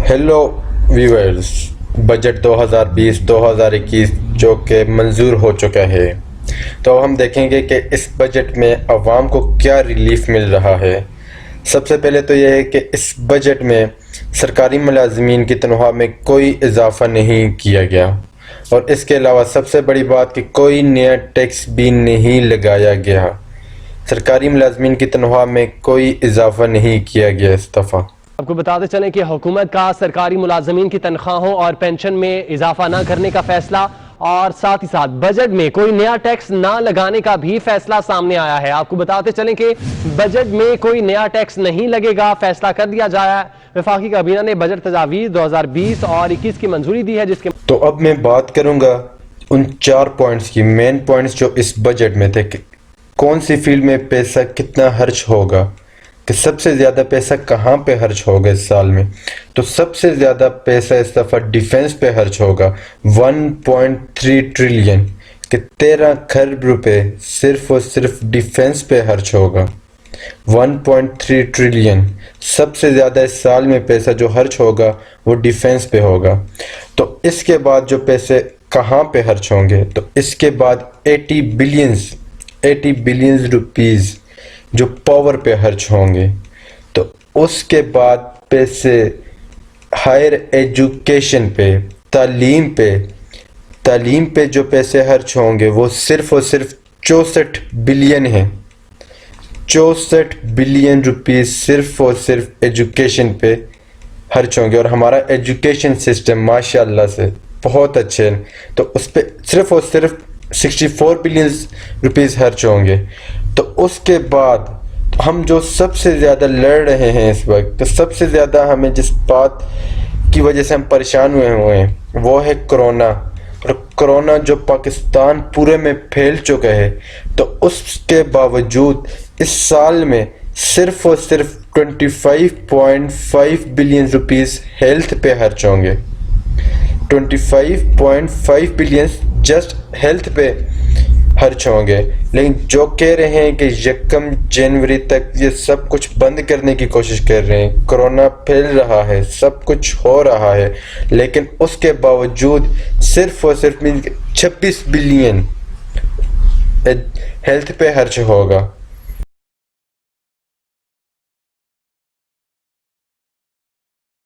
Hello viewers, budget 2020-2021 جو کہ منظور ہو چکا ہے، تو اب ہم دیکھیں گے کہ اس بجٹ میں عوام کو کیا ریلیف مل رہا ہے۔ سب سے پہلے تو یہ ہے کہ اس بجٹ میں سرکاری ملازمین کی تنخواہ میں کوئی اضافہ نہیں کیا گیا، اور اس کے علاوہ سب سے بڑی بات کہ کوئی نیا ٹیکس بھی نہیں لگایا گیا۔ سرکاری ملازمین کی تنخواہ میں کوئی اضافہ نہیں کیا گیا اس دفعہ۔ آپ کو بتاتے چلیں کہ حکومت کا سرکاری ملازمین کی تنخواہوں اور پینشن میں اضافہ نہ کرنے کا فیصلہ، اور ساتھ ہی ساتھ بجٹ میں کوئی نیا ٹیکس نہ لگانے کا بھی فیصلہ سامنے آیا ہے۔ آپ کو بتاتے چلیں کہ بجٹ میں کوئی نیا ٹیکس نہیں لگے گا، فیصلہ کر دیا جایا ہے۔ وفاقی کابینہ نے بجٹ تجاویز 2020 اور 21 کی منظوری دی ہے، جس کے تو اب میں بات کروں گا ان 4 پوائنٹس کی، مین پوائنٹس جو اس بجٹ میں تھے کہ کون سی فیلڈ میں پیسہ کتنا خرچ ہوگا، کہ سب سے زیادہ پیسہ کہاں پہ خرچ ہوگا اس سال میں۔ تو سب سے زیادہ پیسہ اس دفعہ ڈیفنس پہ خرچ ہوگا، 1.3 ٹریلین، کہ 13 کھرب روپے صرف اور صرف ڈیفنس پہ خرچ ہوگا۔ 1.3 ٹریلین سب سے زیادہ اس سال میں پیسہ جو خرچ ہوگا وہ ڈیفنس پہ ہوگا۔ تو اس کے بعد جو پیسے کہاں پہ خرچ ہوں گے، تو اس کے بعد 80 بلینز روپیز جو پاور پہ خرچ ہوں گے۔ تو اس کے بعد پیسے ہائر ایجوکیشن پہ، تعلیم پہ جو پیسے خرچ ہوں گے وہ صرف اور صرف 64 بلین ہیں۔ 64 بلین روپیز صرف اور صرف ایجوکیشن پہ خرچ ہوں گے، اور ہمارا ایجوکیشن سسٹم ماشاء اللہ سے بہت اچھے ہیں، تو اس پہ صرف اور صرف 64 بلین روپیز خرچ ہوں گے۔ تو اس کے بعد ہم جو سب سے زیادہ لڑ رہے ہیں اس وقت، تو سب سے زیادہ ہمیں جس بات کی وجہ سے ہم پریشان ہوئے ہیں وہ ہے کرونا، اور کرونا جو پاکستان پورے میں پھیل چکا ہے۔ تو اس کے باوجود اس سال میں صرف اور صرف 25.5 بلین روپیز ہیلتھ پہ خرچ ہوں گے۔ 25.5 بلین جسٹ ہیلتھ پہ خرچ ہوں گے، لیکن جو کہہ رہے ہیں کہ 1 جنوری تک یہ سب کچھ بند کرنے کی کوشش کر رہے ہیں، کرونا پھیل رہا ہے، سب کچھ ہو رہا ہے، لیکن اس کے باوجود صرف اور صرف 26 بلین ہیلتھ پہ خرچ ہوگا۔